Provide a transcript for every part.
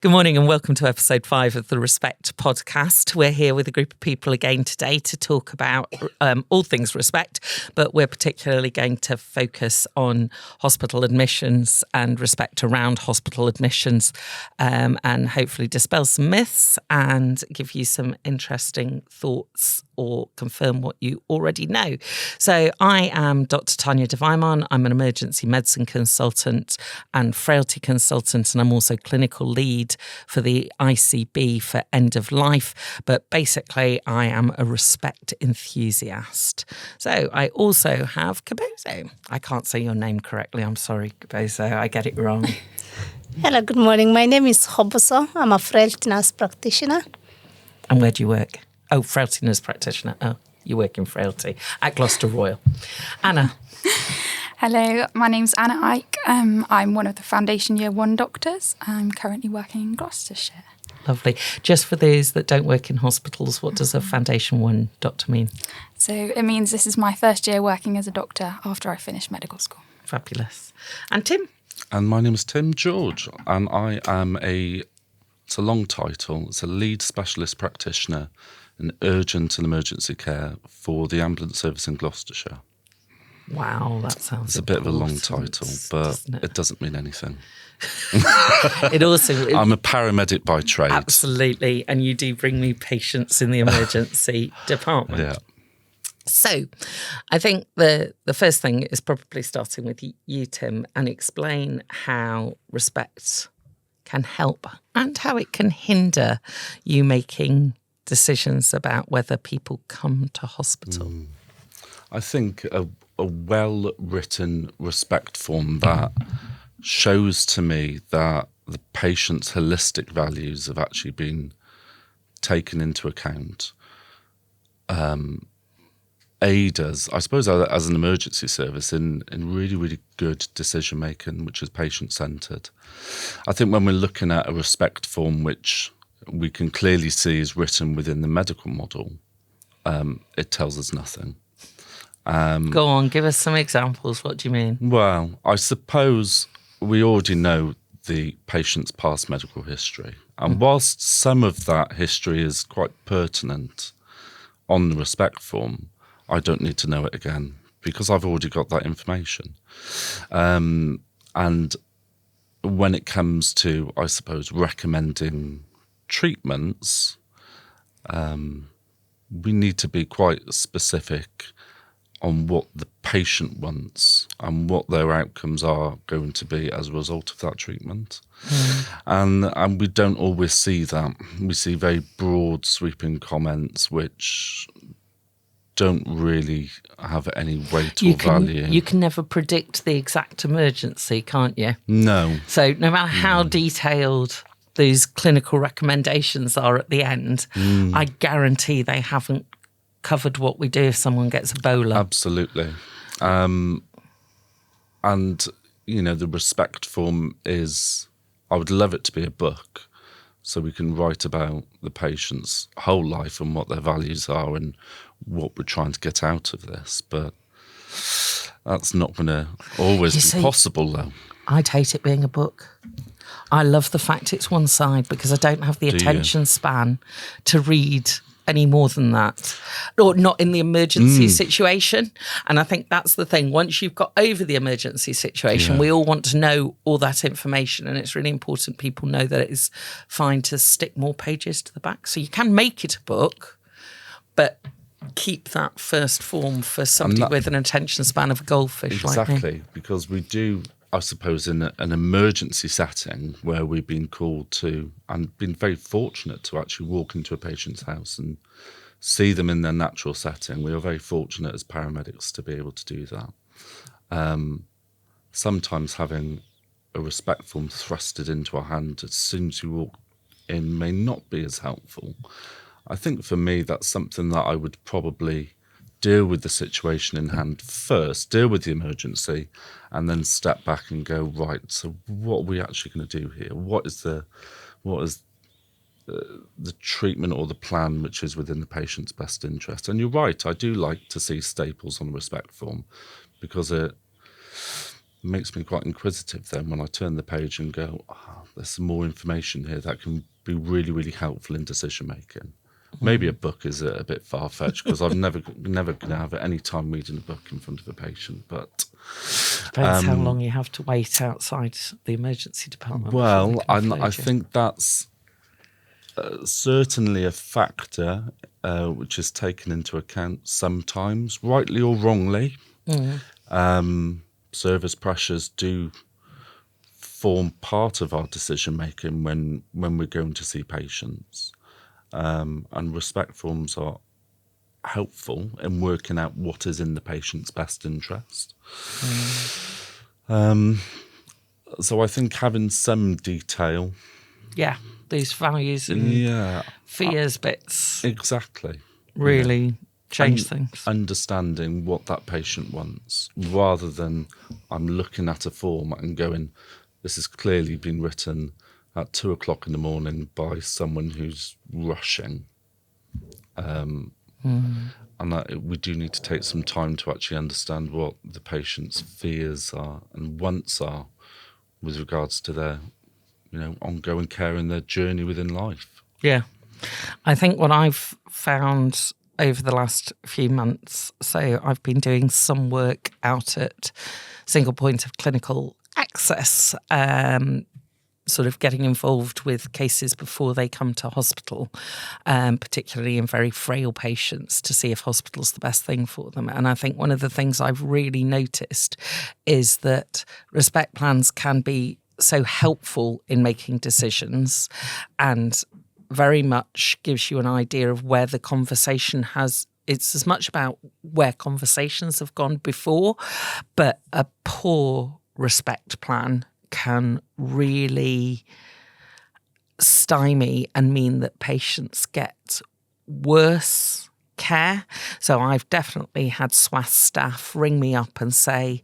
Good morning and welcome to episode 5 of the ReSPECT podcast. We're here with a group of people again today to talk about all things ReSPECT, but we're particularly going to focus on hospital admissions and ReSPECT around hospital admissions, and hopefully dispel some myths and give you some interesting thoughts or confirm what you already know. So I am Dr. Tanya de Weymarn. I'm an emergency medicine consultant and frailty consultant, and I'm also clinical lead for the ICB for end of life. But basically, I am a ReSPECT enthusiast. So I also have Khoboso. I can't say your name correctly. I'm sorry, Khoboso. I get it wrong. Hello, good morning. My name is Khoboso. I'm a Frailty Nurse Practitioner. And where do you work? Oh, Frailty Nurse Practitioner. Oh, you work in Frailty at Gloucester Royal. Anna. Hello, my name's Anna Icke. I'm one of the Foundation Year 1 doctors. I'm currently working in Gloucestershire. Lovely. Just for those that don't work in hospitals, what does a Foundation 1 doctor mean? So it means this is my first year working as a doctor after I finished medical school. Fabulous. And Tim? And my name is Tim George, and I am it's a long title, it's a lead specialist practitioner in urgent and emergency care for the ambulance service in Gloucestershire. Wow, that sounds It's a bit of a long title, but it doesn't mean anything. It also... I'm a paramedic by trade. Absolutely, and you do bring me patients in the emergency department. Yeah. So I think the first thing is probably starting with you, Tim, and explain how ReSPECT can help and how it can hinder you making decisions about whether people come to hospital. I think a well-written ReSPECT form that shows to me that the patient's holistic values have actually been taken into account. Aid us, I suppose, as an emergency service in really, really good decision making, which is patient-centred. I think when we're looking at a ReSPECT form, which we can clearly see is written within the medical model, it tells us nothing. Go on, give us some examples. What do you mean? Well, I suppose we already know the patient's past medical history. And whilst some of that history is quite pertinent on the ReSPECT form, I don't need to know it again because I've already got that information. And when it comes to, I suppose, recommending treatments, we need to be quite specific on what the patient wants and what their outcomes are going to be as a result of that treatment. And we don't always see that. We see very broad, sweeping comments which don't really have any weight or value. You can never predict the exact emergency, can't you? No. So no matter how detailed those clinical recommendations are at the end, I guarantee they haven't covered what we do if someone gets Ebola. Absolutely. And, you know, the ReSPECT form is, I would love it to be a book so we can write about the patient's whole life and what their values are and what we're trying to get out of this. But that's not going to always be possible, though. I'd hate it being a book. I love the fact it's one side because I don't have the attention span to read any more than that, or not in the emergency situation. And I think that's the thing. Once you've got over the emergency situation, we all want to know all that information, and it's really important people know that it is fine to stick more pages to the back. So you can make it a book, but keep that first form for somebody with an attention span of a goldfish. Exactly, like me. Because we do, I suppose, in an emergency setting where we've been called to and been very fortunate to actually walk into a patient's house and see them in their natural setting. We are very fortunate as paramedics to be able to do that. Sometimes having a ReSPECT form thrusted into our hand as soon as you walk in may not be as helpful. I think for me, that's something that I would probably deal with the situation in hand first, deal with the emergency, and then step back and go, right, so what are we actually going to do here? What is the treatment or the plan which is within the patient's best interest? And you're right, I do like to see staples on the ReSPECT form because makes me quite inquisitive then when I turn the page and go, there's some more information here that can be really, really helpful in decision making. Maybe a book is a bit far-fetched because I'm never going to have any time reading a book in front of a patient. But depends how long you have to wait outside the emergency department. Well, I think that's certainly a factor which is taken into account sometimes, rightly or wrongly. Service pressures do form part of our decision making when we're going to see patients. And ReSPECT forms are helpful in working out what is in the patient's best interest. So I think having some detail. Yeah, these values and fears bits. Exactly. Really change things. Understanding what that patient wants, rather than I'm looking at a form and going, this has clearly been written at 2:00 in the morning by someone who's rushing. And we do need to take some time to actually understand what the patient's fears are and wants are with regards to their, ongoing care and their journey within life. Yeah. I think what I've found over the last few months, so I've been doing some work out at Single Point of Clinical Access, sort of getting involved with cases before they come to hospital, particularly in very frail patients, to see if hospital's the best thing for them. And I think one of the things I've really noticed is that ReSPECT plans can be so helpful in making decisions and very much gives you an idea of where the conversation has. It's as much about where conversations have gone before, but a poor ReSPECT plan can really stymie and mean that patients get worse care. So I've definitely had SWAS staff ring me up and say,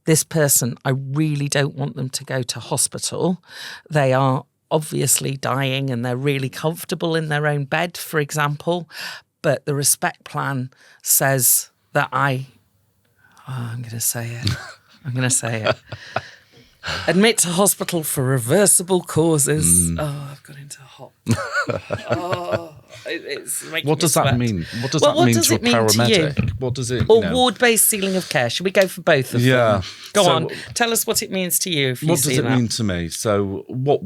this person, I really don't want them to go to hospital. They are obviously dying and they're really comfortable in their own bed, for example, but the ReSPECT plan says that I'm going to say it. Admit to hospital for reversible causes. I've got into hot. It's making What does me that sweat. mean? What does that mean to a paramedic? What does it? Or ward-based ceiling of care. Should we go for both of them? Go on. Tell us what it means to you. What does it mean to me? So what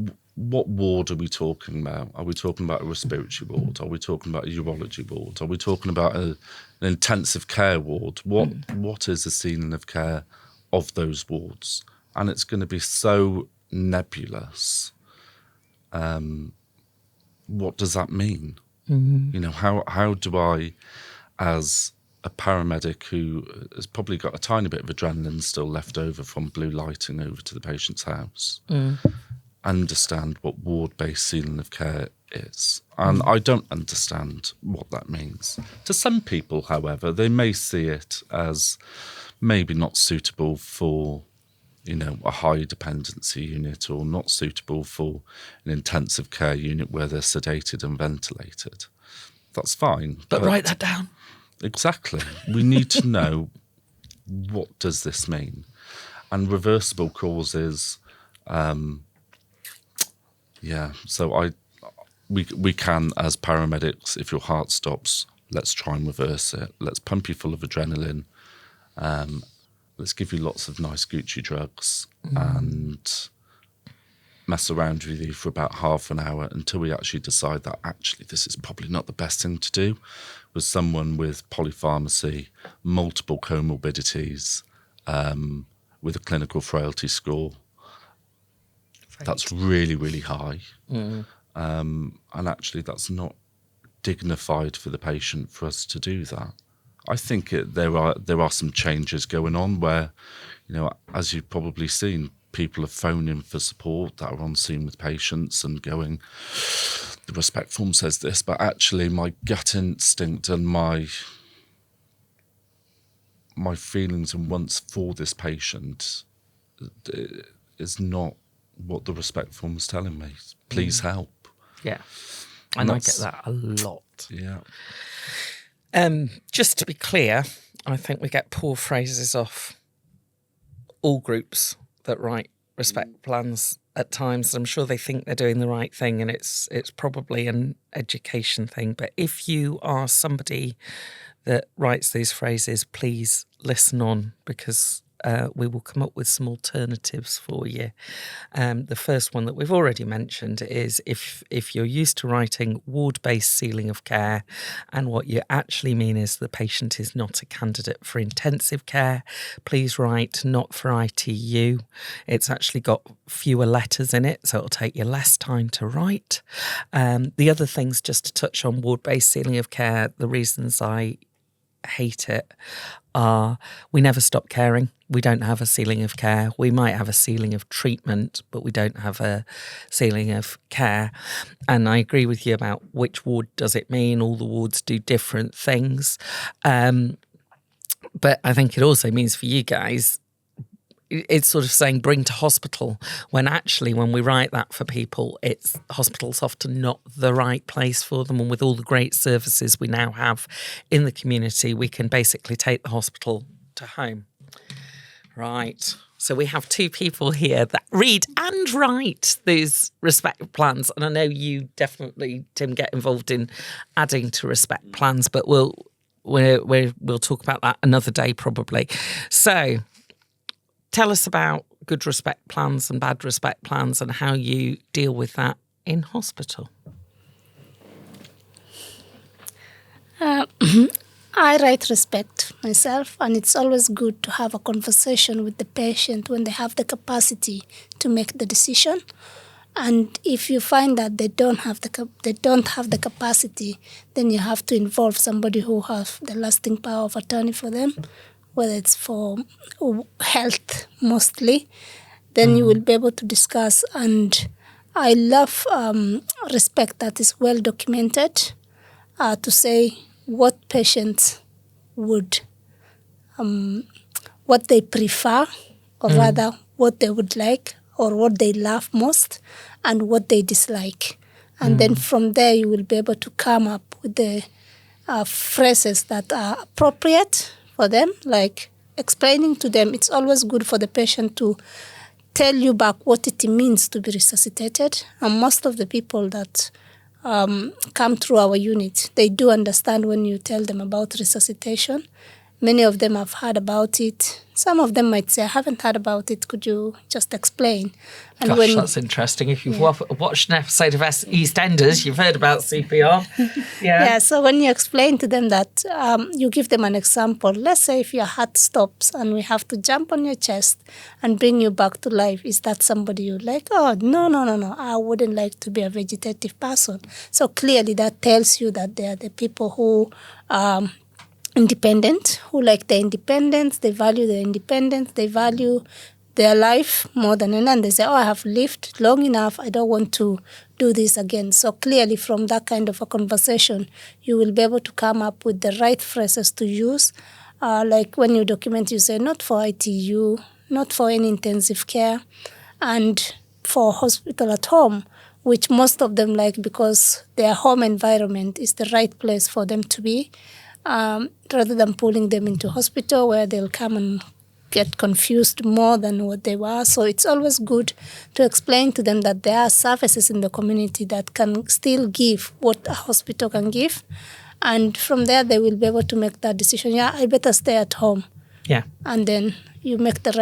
ward are we talking about? Are we talking about a respiratory ward? Are we talking about a urology ward? Are we talking about an intensive care ward? What is the ceiling of care of those wards? And it's going to be so nebulous. What does that mean? How do I, as a paramedic who has probably got a tiny bit of adrenaline still left over from blue lighting over to the patient's house, understand what ward-based ceiling of care is? And I don't understand what that means. To some people, however, they may see it as maybe not suitable for a high dependency unit, or not suitable for an intensive care unit where they're sedated and ventilated. That's fine. But write that down. Exactly. We need to know, what does this mean? And reversible causes, so we can, as paramedics, if your heart stops, let's try and reverse it. Let's pump you full of adrenaline. Let's give you lots of nice Gucci drugs and mess around with you for about half an hour until we actually decide that actually this is probably not the best thing to do with someone with polypharmacy, multiple comorbidities, with a clinical frailty score. That's really, really high. And actually that's not dignified for the patient for us to do that. I think there are some changes going on where, as you've probably seen, people are phoning for support that are on scene with patients and going, the ReSPECT form says this, but actually my gut instinct and my feelings and wants for this patient is not what the ReSPECT form is telling me. Please help. Yeah. And I get that a lot. Yeah. Just to be clear, I think we get poor phrases off all groups that write ReSPECT plans at times. I'm sure they think they're doing the right thing, and it's probably an education thing. But if you are somebody that writes these phrases, please listen on, because we will come up with some alternatives for you. The first one that we've already mentioned is if you're used to writing ward-based ceiling of care, and what you actually mean is the patient is not a candidate for intensive care, please write not for ITU. It's actually got fewer letters in it, so it'll take you less time to write. The other things, just to touch on ward-based ceiling of care, the reasons I hate it are we never stop caring. We don't have a ceiling of care. We might have a ceiling of treatment, but we don't have a ceiling of care. And I agree with you about which ward does it mean. All the wards do different things. But I think it also means for you guys, it's sort of saying bring to hospital, when actually when we write that for people, it's hospital's often not the right place for them. And with all the great services we now have in the community, we can basically take the hospital to home. Right. So we have two people here that read and write these ReSPECT plans. And I know you definitely, Tim, get involved in adding to ReSPECT plans, but we'll talk about that another day probably. So tell us about good ReSPECT plans and bad ReSPECT plans and how you deal with that in hospital. I write ReSPECT myself, and it's always good to have a conversation with the patient when they have the capacity to make the decision. And if you find that they don't have the capacity, then you have to involve somebody who has the lasting power of attorney for them, whether it's for health mostly. Then you will be able to discuss. And I love ReSPECT that is well documented to say what patients would, what they prefer, or rather what they would like, or what they love most, and what they dislike. And then from there you will be able to come up with the phrases that are appropriate for them, like explaining to them. It's always good for the patient to tell you back what it means to be resuscitated. And most of the people that come through our unit, they do understand when you tell them about resuscitation. Many of them have heard about it. Some of them might say, I haven't heard about it. Could you just explain? And Gosh, that's interesting. If you've watched an episode of EastEnders, you've heard about CPR. Yeah, so when you explain to them that, you give them an example. Let's say if your heart stops and we have to jump on your chest and bring you back to life, is that somebody you like? Oh, no. I wouldn't like to be a vegetative person. So clearly that tells you that they are the people who independent, who like their independence, they value their independence, they value their life more than anything. And they say, I have lived long enough, I don't want to do this again. So clearly from that kind of a conversation, you will be able to come up with the right phrases to use. Like when you document, you say, not for ITU, not for any intensive care, and for hospital at home, which most of them like because their home environment is the right place for them to be. Rather than pulling them into hospital where they'll come and get confused more than what they were. So it's always good to explain to them that there are services in the community that can still give what a hospital can give. And from there, they will be able to make that decision. Yeah, I better stay at home. Yeah. And then you make the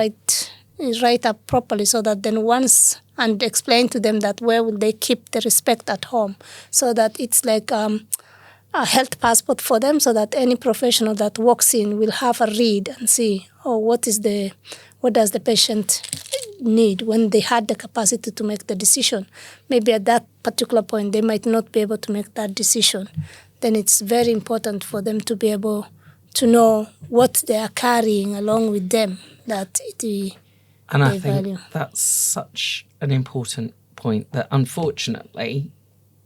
write up properly so that then once, and explain to them that where will they keep the ReSPECT at home, so that it's like a health passport for them, so that any professional that walks in will have a read and see, what does the patient need when they had the capacity to make the decision. Maybe at that particular point, they might not be able to make that decision. Then it's very important for them to be able to know what they are carrying along with them, that and I think value. That's such an important point that unfortunately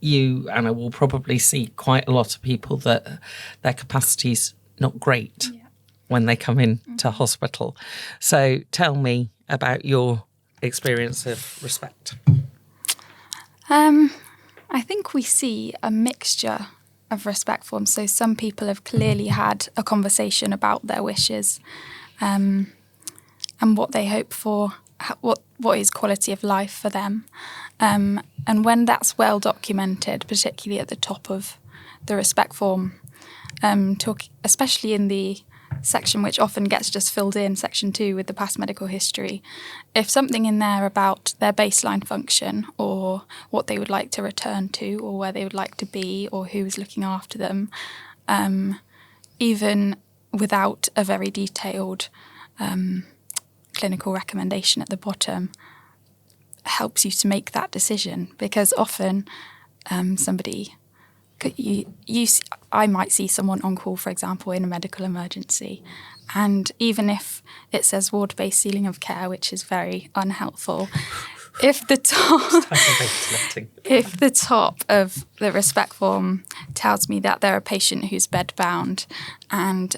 you, Anna, will probably see quite a lot of people that their capacity's not great when they come in to hospital. So tell me about your experience of ReSPECT. I think we see a mixture of ReSPECT forms. So some people have clearly had a conversation about their wishes. and what they hope for, what is quality of life for them. And when that's well documented, particularly at the top of the ReSPECT form, especially in the section which often gets just filled in, section 2 with the past medical history, if something in there about their baseline function or what they would like to return to or where they would like to be or who is looking after them, even without a very detailed clinical recommendation at the bottom, helps you to make that decision, because often I might see someone on call, for example, in a medical emergency, and even if it says ward-based ceiling of care, which is very unhelpful, if the top of the ReSPECT form tells me that they're a patient who's bedbound and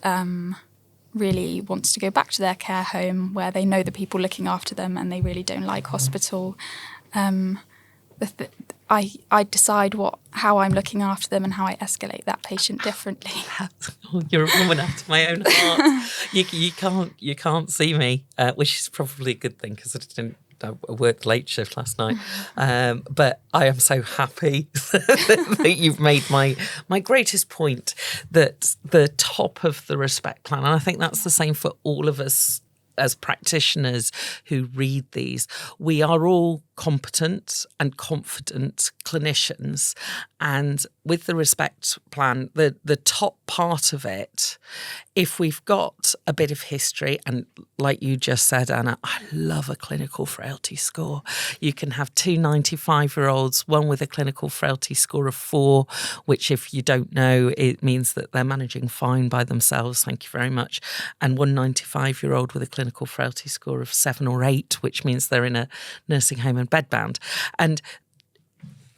really wants to go back to their care home where they know the people looking after them and they really don't like hospital, I decide how I'm looking after them and how I escalate that patient differently. Oh, you're a woman after my own heart. You can't see me, which is probably a good thing because I worked late shift last night. But I am so happy that you've made my greatest point, that the top of the ReSPECT plan, and I think that's the same for all of us as practitioners who read these, we are all competent and confident clinicians. And with the ReSPECT plan, the top part of it, if we've got a bit of history, and like you just said, Anna, I love a clinical frailty score. You can have 2 95-year-olds, one with a clinical frailty score of 4, which if you don't know, it means that they're managing fine by themselves, thank you very much, and one 95-year-old with a clinical frailty score of 7 or 8, which means they're in a nursing home and bedbound. And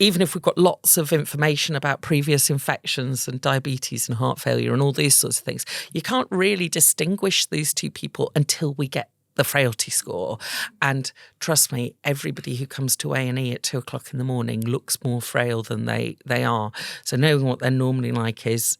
even if we've got lots of information about previous infections and diabetes and heart failure and all these sorts of things, you can't really distinguish these two people until we get the frailty score. And trust me, everybody who comes to A&E at 2 o'clock in the morning looks more frail than they are. So knowing what they're normally like is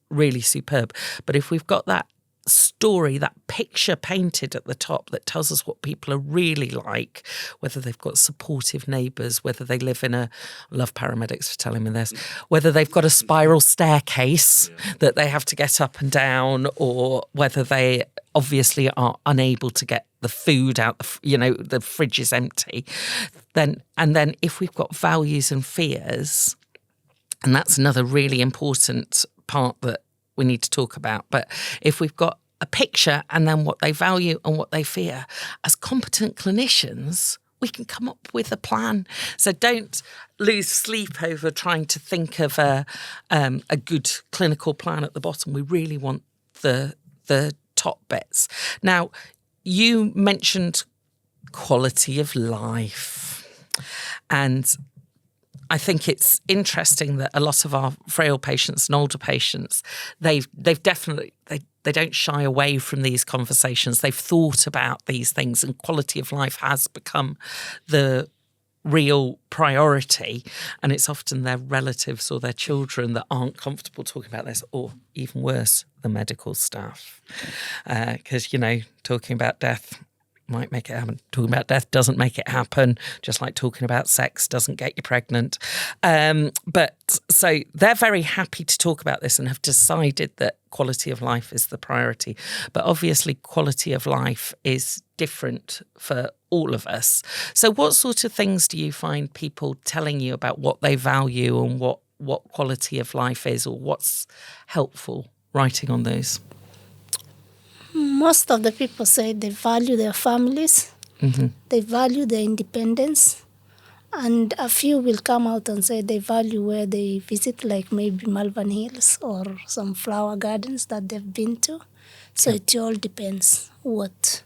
really superb. But if we've got that story, that picture painted at the top that tells us what people are really like, whether they've got supportive neighbours, whether they live in I love paramedics for telling me this, whether they've got a spiral staircase that they have to get up and down, or whether they obviously are unable to get the food out, the fridge is empty, then if we've got values and fears, and that's another really important part that we need to talk about. But if we've got a picture and then what they value and what they fear, as competent clinicians, we can come up with a plan. So don't lose sleep over trying to think of a good clinical plan at the bottom. We really want the top bits. Now, you mentioned quality of life, and I think it's interesting that a lot of our frail patients and older patients, they've definitely, they don't shy away from these conversations. They've thought about these things, and quality of life has become the real priority. And it's often their relatives or their children that aren't comfortable talking about this, or even worse, the medical staff. Because, talking about death might make it happen. Talking about death doesn't make it happen, just like talking about sex doesn't get you pregnant. But so they're very happy to talk about this and have decided that quality of life is the priority. But obviously quality of life is different for all of us. So what sort of things do you find people telling you about what they value and what quality of life is, or what's helpful writing on those? Most of the people say they value their families, they value their independence, and a few will come out and say they value where they visit, like maybe Malvern Hills or some flower gardens that they've been to. So it all depends what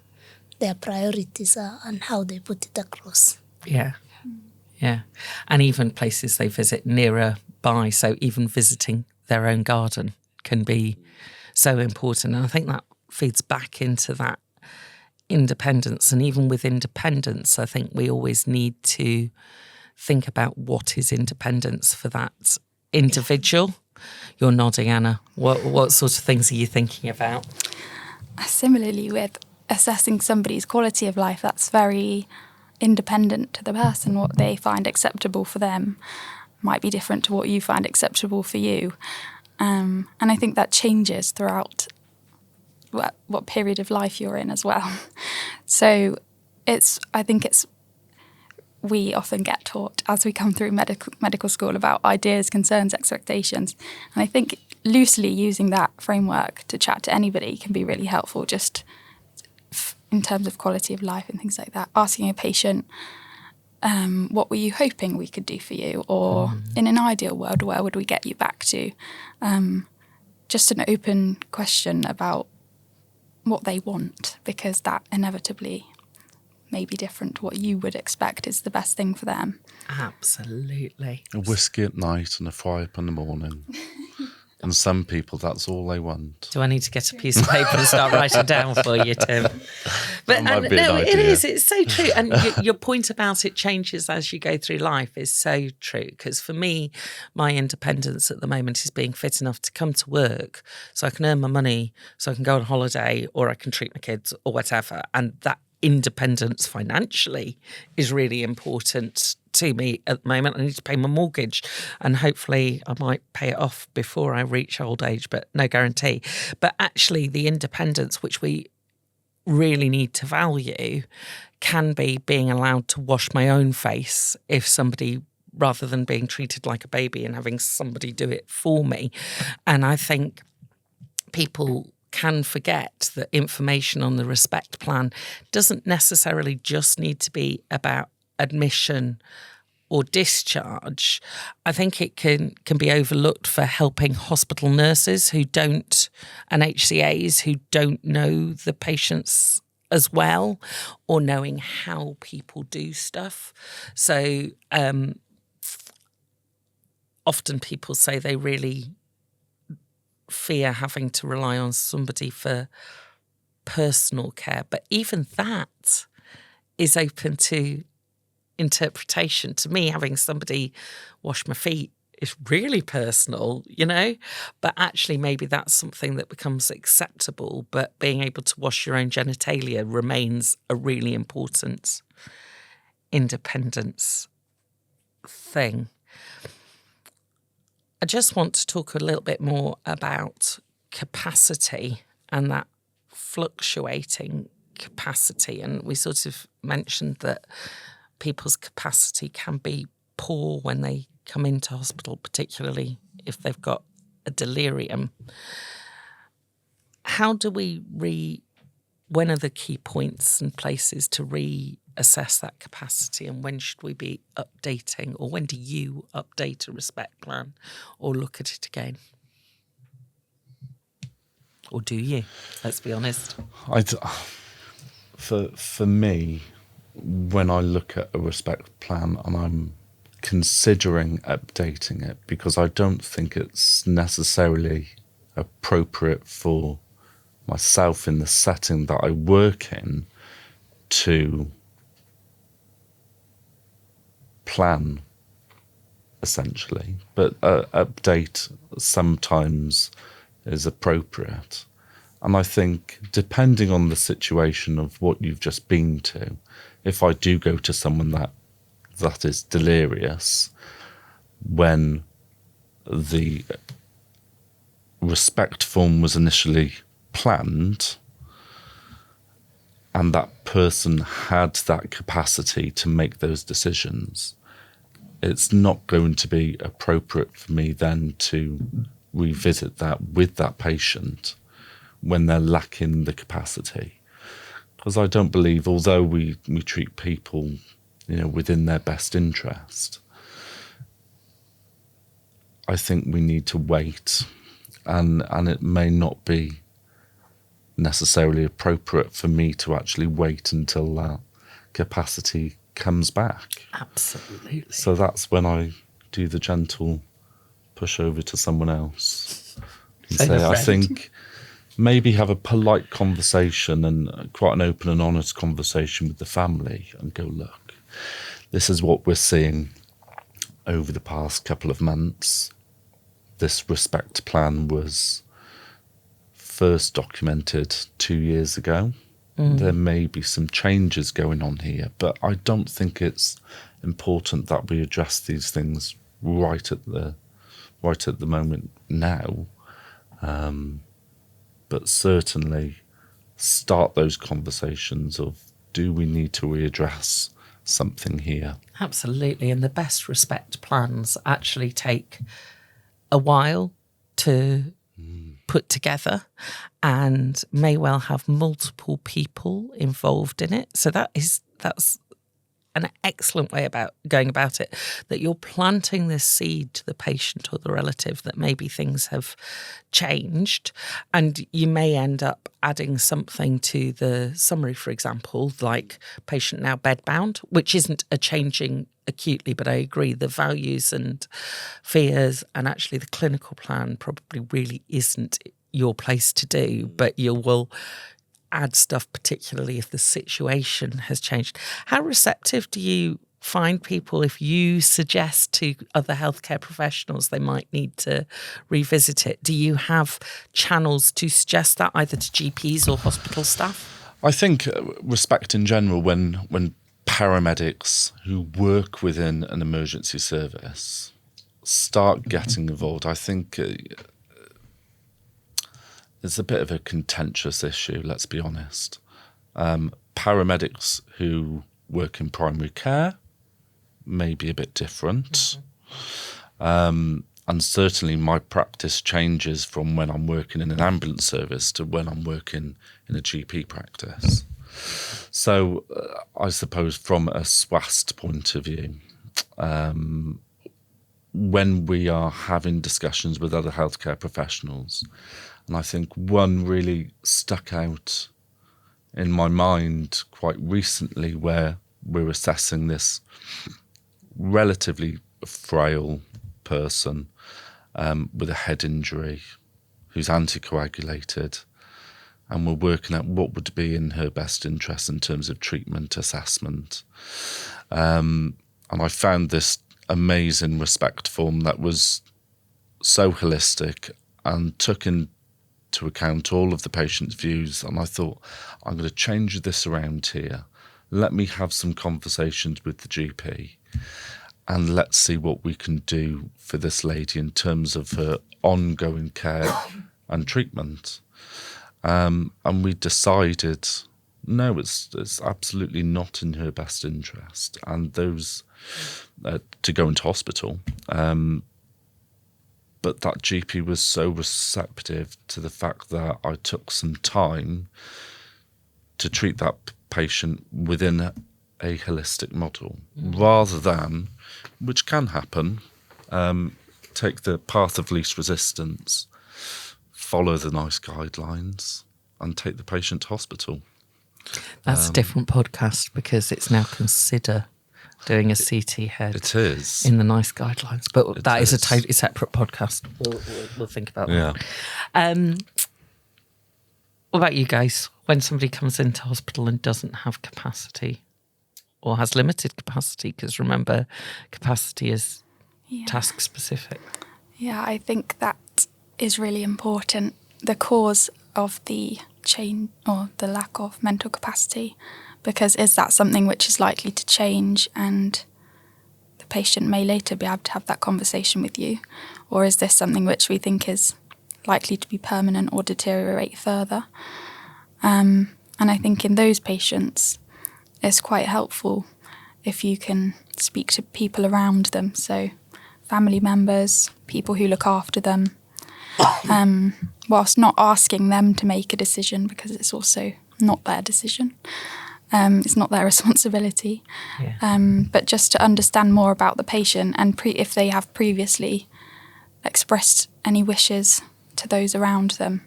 their priorities are and how they put it across. Yeah. And even places they visit nearer by, so even visiting their own garden can be so important. And I think that feeds back into that independence. And even with independence, I think we always need to think about what is independence for that individual. You're nodding, Anna. What sort of things are you thinking about? Similarly, with assessing somebody's quality of life, that's very independent to the person. What they find acceptable for them might be different to what you find acceptable for you. And I think that changes throughout what period of life you're in as well. So I think we often get taught as we come through medical school about ideas, concerns, expectations. And I think loosely using that framework to chat to anybody can be really helpful, just in terms of quality of life and things like that. Asking a patient, what were you hoping we could do for you? Or in an ideal world, where would we get you back to? Just an open question about what they want, because that inevitably may be different to what you would expect is the best thing for them. Absolutely. A whiskey at night and a fry-up in the morning. And some people, that's all they want. Do I need to get a piece of paper and start writing down for you, Tim? But might be an no, it idea. is. It's so true. And your point about it changes as you go through life is so true. Because for me, my independence at the moment is being fit enough to come to work so I can earn my money, so I can go on holiday, or I can treat my kids or whatever. And that independence financially is really important to me at the moment. I need to pay my mortgage, and hopefully I might pay it off before I reach old age, but no guarantee. But actually the independence which we really need to value can be being allowed to wash my own face if somebody, rather than being treated like a baby and having somebody do it for me. And I think people can forget that information on the ReSPECT plan doesn't necessarily just need to be about admission or discharge. I think it can be overlooked for helping hospital nurses who don't, and HCAs who don't know the patients as well, or knowing how people do stuff. So often people say they really fear having to rely on somebody for personal care, but even that is open to interpretation. To me, having somebody wash my feet is really personal, you know, but actually maybe that's something that becomes acceptable, but being able to wash your own genitalia remains a really important independence thing. I just want to talk a little bit more about capacity and that fluctuating capacity. And we sort of mentioned that people's capacity can be poor when they come into hospital, particularly if they've got a delirium. How do we when are the key points and places to reassess that capacity, and when should we be updating, or when do you update a ReSPECT plan or look at it again? Or do you? Let's be honest. For me, when I look at a ReSPECT plan and I'm considering updating it, because I don't think it's necessarily appropriate for myself in the setting that I work in to plan, essentially. But update sometimes is appropriate. And I think, depending on the situation of what you've just been to, if I do go to someone that is delirious, when the ReSPECT form was initially planned and that person had that capacity to make those decisions, it's not going to be appropriate for me then to revisit that with that patient when they're lacking the capacity. Because I don't believe, although we treat people, you know, within their best interest, I think we need to wait, and it may not be necessarily appropriate for me to actually wait until that capacity comes back. Absolutely. So that's when I do the gentle push over to someone else and say, I think maybe have a polite conversation and quite an open and honest conversation with the family and go, look, this is what we're seeing over the past couple of months. This ReSPECT plan was first documented 2 years ago. There may be some changes going on here, but I don't think it's important that we address these things right at the moment now. But certainly start those conversations of, do we need to readdress something here? Absolutely. And the best ReSPECT plans actually take a while to put together and may well have multiple people involved in it. So that's an excellent way about going about it, that you're planting this seed to the patient or the relative that maybe things have changed, and you may end up adding something to the summary, for example, like patient now bedbound, which isn't a changing acutely, but I agree the values and fears and actually the clinical plan probably really isn't your place to do, but you will add stuff, particularly if the situation has changed. How receptive do you find people if you suggest to other healthcare professionals they might need to revisit it? Do you have channels to suggest that, either to GPs or hospital staff? I think ReSPECT in general, when paramedics who work within an emergency service start getting involved, I think it's a bit of a contentious issue, let's be honest. Paramedics who work in primary care may be a bit different. And certainly my practice changes from when I'm working in an ambulance service to when I'm working in a GP practice. So I suppose from a SWAST point of view, when we are having discussions with other healthcare professionals, and I think one really stuck out in my mind quite recently, where we're assessing this relatively frail person with a head injury who's anticoagulated, and we're working out what would be in her best interest in terms of treatment assessment. And I found this amazing ReSPECT form that was so holistic and took into account all of the patient's views. And I thought, I'm going to change this around here. Let me have some conversations with the GP and let's see what we can do for this lady in terms of her ongoing care and treatment. And we decided, no, it's absolutely not in her best interest, and those to go into hospital. But that GP was so receptive to the fact that I took some time to treat that patient within a holistic model, rather than, which can happen, take the path of least resistance, follow the NICE guidelines, and take the patient to hospital. That's a different podcast, because it's now consider doing a CT head. It is. In the NICE guidelines. But that is a is. totally separate podcast. We'll think about that. What about you guys? When somebody comes into hospital and doesn't have capacity or has limited capacity, because remember, capacity is task specific. Yeah, I think that is really important. The cause of the change or the lack of mental capacity, because is that something which is likely to change and the patient may later be able to have that conversation with you, or is this something which we think is likely to be permanent or deteriorate further? And I think in those patients it's quite helpful if you can speak to people around them, so family members, people who look after them, whilst not asking them to make a decision, because it's also not their decision. It's not their responsibility. But just to understand more about the patient, and if they have previously expressed any wishes to those around them.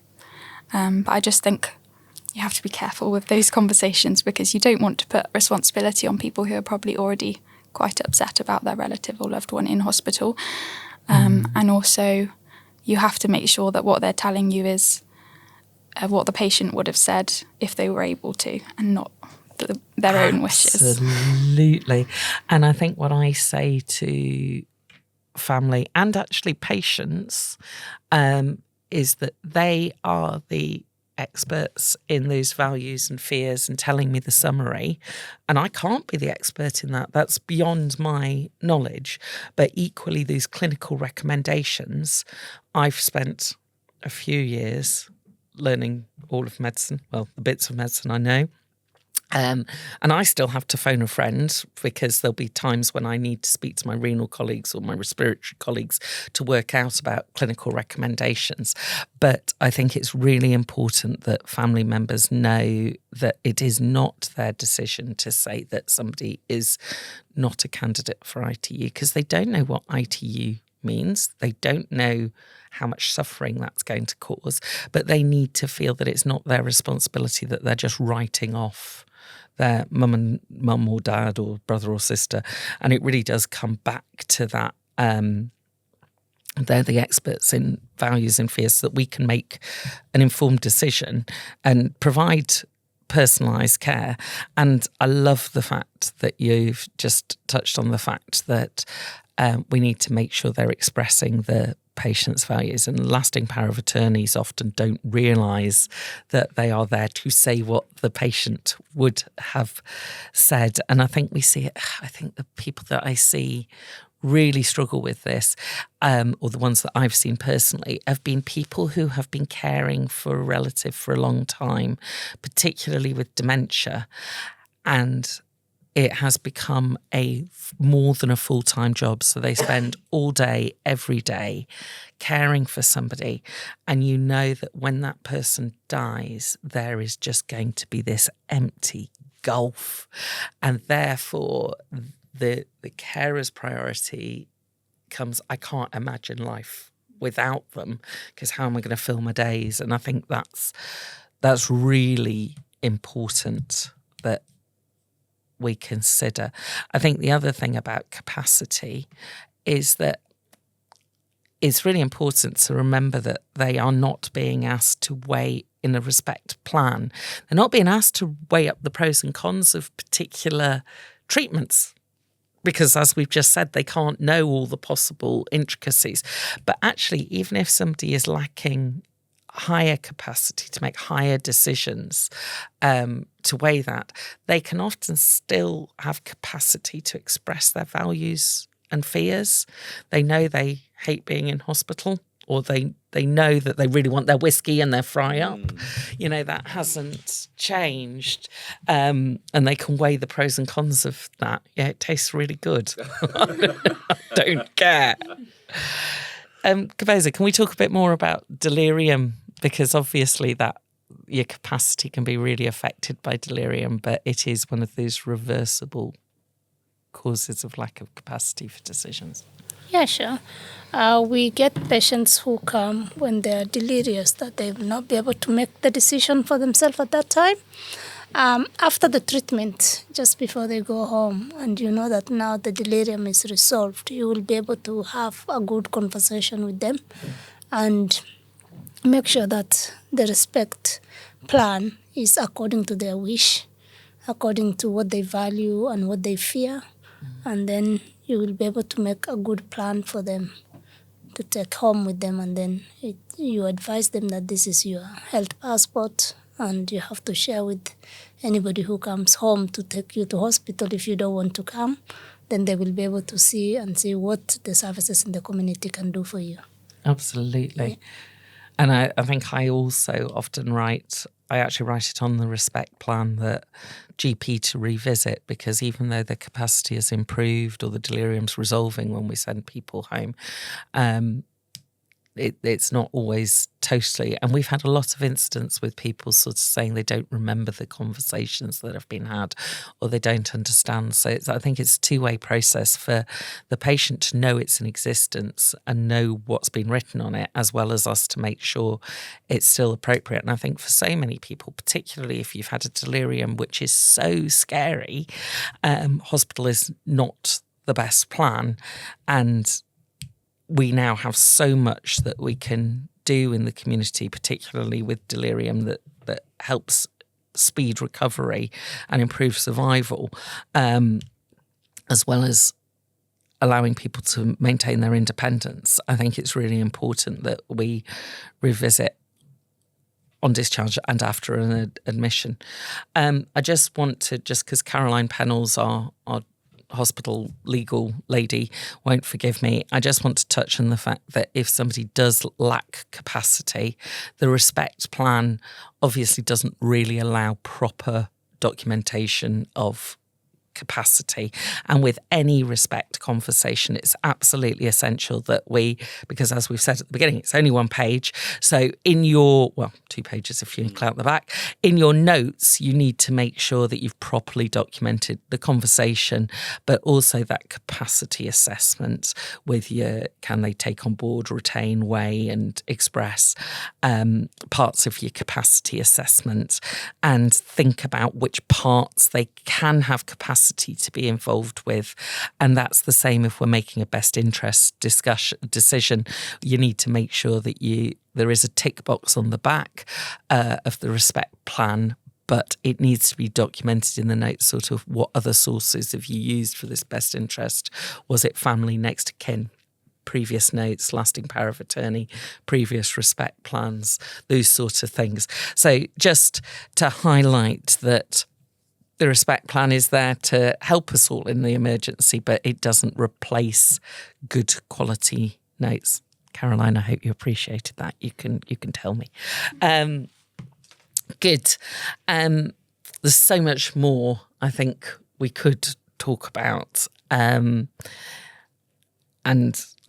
But I just think you have to be careful with those conversations, because you don't want to put responsibility on people who are probably already quite upset about their relative or loved one in hospital. And also you have to make sure that what they're telling you is what the patient would have said if they were able to, and not their own wishes. Absolutely. And I think what I say to family and actually patients is that they are the experts in those values and fears and telling me the summary. And I can't be the expert in that. That's beyond my knowledge. But equally, these clinical recommendations, I've spent a few years learning all of medicine, well, the bits of medicine I know. And I still have to phone a friend because there'll be times when I need to speak to my renal colleagues or my respiratory colleagues to work out about clinical recommendations. But I think it's really important that family members know that it is not their decision to say that somebody is not a candidate for ITU, because they don't know what ITU means. They don't know how much suffering that's going to cause, but they need to feel that it's not their responsibility, that they're just writing off their mum or dad or brother or sister. And it really does come back to that. They're the experts in values and fears, so that we can make an informed decision and provide personalised care. And I love the fact that you've just touched on the fact that we need to make sure they're expressing the patient's values, and lasting power of attorneys often don't realise that they are there to say what the patient would have said. And I think we see it, I think the people that I see really struggle with this, or the ones that I've seen personally, have been people who have been caring for a relative for a long time, particularly with dementia, and it has become more than a full-time job. So they spend all day, every day, caring for somebody. And you know that when that person dies, there is just going to be this empty gulf. And therefore, the carer's priority comes, I can't imagine life without them, because how am I going to fill my days? And I think that's really important that we consider. I think the other thing about capacity is that it's really important to remember that they are not being asked to weigh in a ReSPECT plan. They're not being asked to weigh up the pros and cons of particular treatments, because as we've just said, they can't know all the possible intricacies. But actually, even if somebody is lacking higher capacity to make higher decisions, to weigh that, they can often still have capacity to express their values and fears. They know they hate being in hospital, or they know that they really want their whiskey and their fry up. You know, that hasn't changed. And they can weigh the pros and cons of that. Yeah, it tastes really good. I don't care. Khoboso, can we talk a bit more about delirium? Because obviously that your capacity can be really affected by delirium, but it is one of those reversible causes of lack of capacity for decisions. Yeah, sure. We get patients who come when they're delirious, that they will not be able to make the decision for themselves at that time. After the treatment, just before they go home, and you know that now the delirium is resolved, you will be able to have a good conversation with them and make sure that the ReSPECT plan is according to their wish, according to what they value and what they fear. And then you will be able to make a good plan for them to take home with them. And then you advise them that this is your health passport, and you have to share with anybody who comes home to take you to hospital. If you don't want to come, then they will be able to see what the services in the community can do for you. Absolutely. Yeah. And I think I also often write it on the ReSPECT plan that GP to revisit, because even though the capacity has improved or the delirium's resolving when we send people home, it's not always totally. And we've had a lot of incidents with people sort of saying they don't remember the conversations that have been had, or they don't understand. So I think it's a two-way process for the patient to know it's in existence and know what's been written on it, as well as us to make sure it's still appropriate. And I think for so many people, particularly if you've had a delirium, which is so scary, hospital is not the best plan. And we now have so much that we can do in the community, particularly with delirium, that helps speed recovery and improve survival, as well as allowing people to maintain their independence. I think it's really important that we revisit on discharge and after an admission. I just want to, just because Caroline Pennell's our hospital legal lady won't forgive me, I just want to touch on the fact that if somebody does lack capacity, the ReSPECT plan obviously doesn't really allow proper documentation of capacity. And with any ReSPECT conversation, it's absolutely essential that we, because as we've said at the beginning, it's only one page. So in your, 2 pages if you include the back, in your notes, you need to make sure that you've properly documented the conversation, but also that capacity assessment with your, can they take on board, retain, weigh and express parts of your capacity assessment, and think about which parts they can have capacity to be involved with. And that's the same if we're making a best interest decision. You need to make sure that there is a tick box on the back of the ReSPECT plan, but it needs to be documented in the notes, sort of what other sources have you used for this best interest? Was it family, next of kin? Previous notes, lasting power of attorney, previous ReSPECT plans, those sorts of things. So just to highlight that the ReSPECT plan is there to help us all in the emergency, but it doesn't replace good quality notes. Caroline, I hope you appreciated that. You can tell me. Good. There's so much more I think we could talk about, and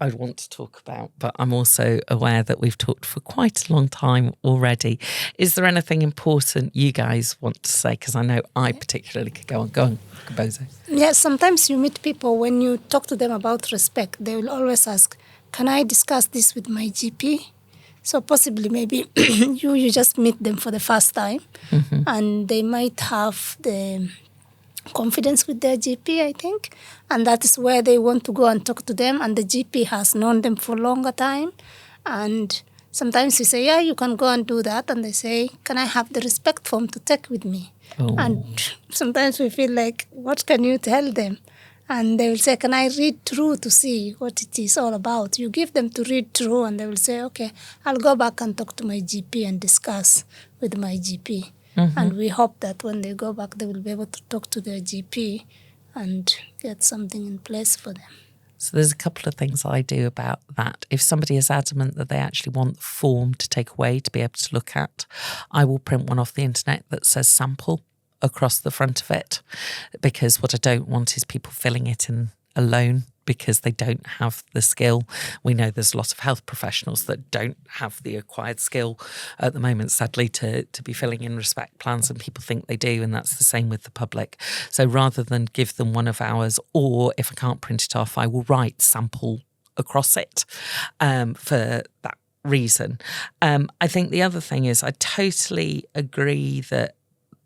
I'd want to talk about, but I'm also aware that we've talked for quite a long time already. Is there anything important you guys want to say? Because I know I particularly could go on. Go on, Khoboso. Yeah, sometimes you meet people, when you talk to them about ReSPECT, they will always ask, can I discuss this with my GP? So possibly maybe you just meet them for the first time, and they might have the confidence with their GP, I think, and that is where they want to go and talk to them, and the GP has known them for a longer time. And sometimes we say, yeah, you can go and do that, and they say, can I have the ReSPECT form to take with me? And sometimes we feel like, what can you tell them? And they will say, can I read through to see what it is all about? You give them to read through, and they will say, okay, I'll go back and talk to my GP and discuss with my GP. And we hope that when they go back, they will be able to talk to their GP and get something in place for them. So there's a couple of things I do about that. If somebody is adamant that they actually want the form to take away to be able to look at, I will print one off the internet that says sample across the front of it, because what I don't want is people filling it in alone because they don't have the skill. We know there's a lot of health professionals that don't have the acquired skill at the moment, sadly, to be filling in ReSPECT plans, and people think they do, and that's the same with the public. So rather than give them one of ours, or if I can't print it off, I will write sample across it for that reason. I think the other thing is I totally agree that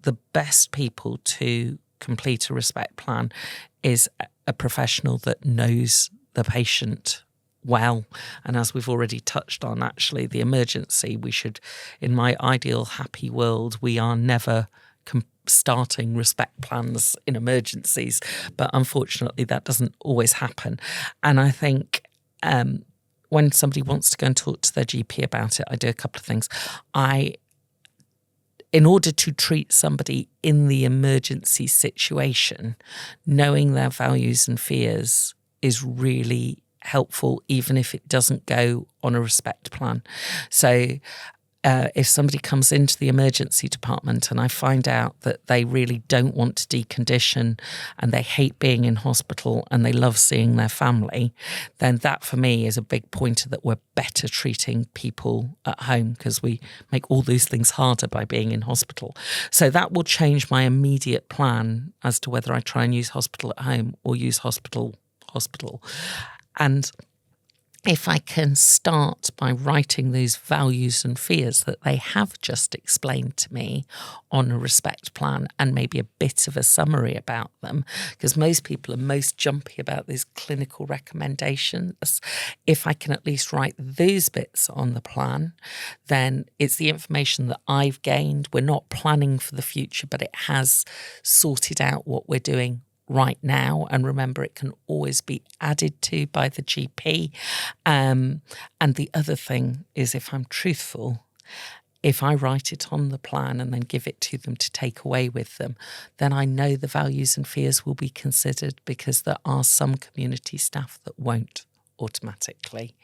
the best people to complete a ReSPECT plan is a professional that knows the patient well. And as we've already touched on, actually, the emergency, we should, in my ideal happy world, we are never starting ReSPECT plans in emergencies. But unfortunately, that doesn't always happen. And I think when somebody wants to go and talk to their GP about it, I do a couple of things. In order to treat somebody in the emergency situation, knowing their values and fears is really helpful, even if it doesn't go on a ReSPECT plan. So if somebody comes into the emergency department and I find out that they really don't want to decondition and they hate being in hospital and they love seeing their family, then that for me is a big pointer that we're better treating people at home, because we make all those things harder by being in hospital. So that will change my immediate plan as to whether I try and use hospital at home or use hospital. And if I can start by writing those values and fears that they have just explained to me on a ReSPECT plan, and maybe a bit of a summary about them, because most people are most jumpy about these clinical recommendations. If I can at least write those bits on the plan, then it's the information that I've gained. We're not planning for the future, but it has sorted out what we're doing right now. And remember, it can always be added to by the GP. And the other thing is, if I'm truthful, if I write it on the plan and then give it to them to take away with them, then I know the values and fears will be considered, because there are some community staff that won't automatically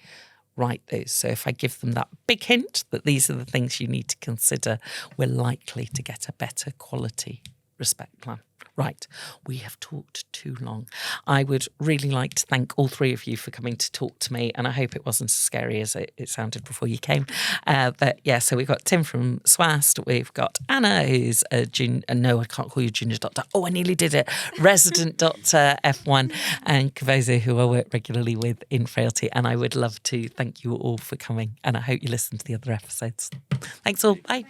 write those. So if I give them that big hint that these are the things you need to consider, we're likely to get a better quality ReSPECT plan. Right, we have talked too long. I would really like to thank all three of you for coming to talk to me, and I hope it wasn't as scary as it sounded before you came. But yeah, so we've got Tim from SWAST, we've got Anna, who's a junior, no, I can't call you junior doctor. Oh, I nearly did it. Resident doctor F1, and Khoboso, who I work regularly with in Frailty. And I would love to thank you all for coming, and I hope you listen to the other episodes. Thanks all. Bye.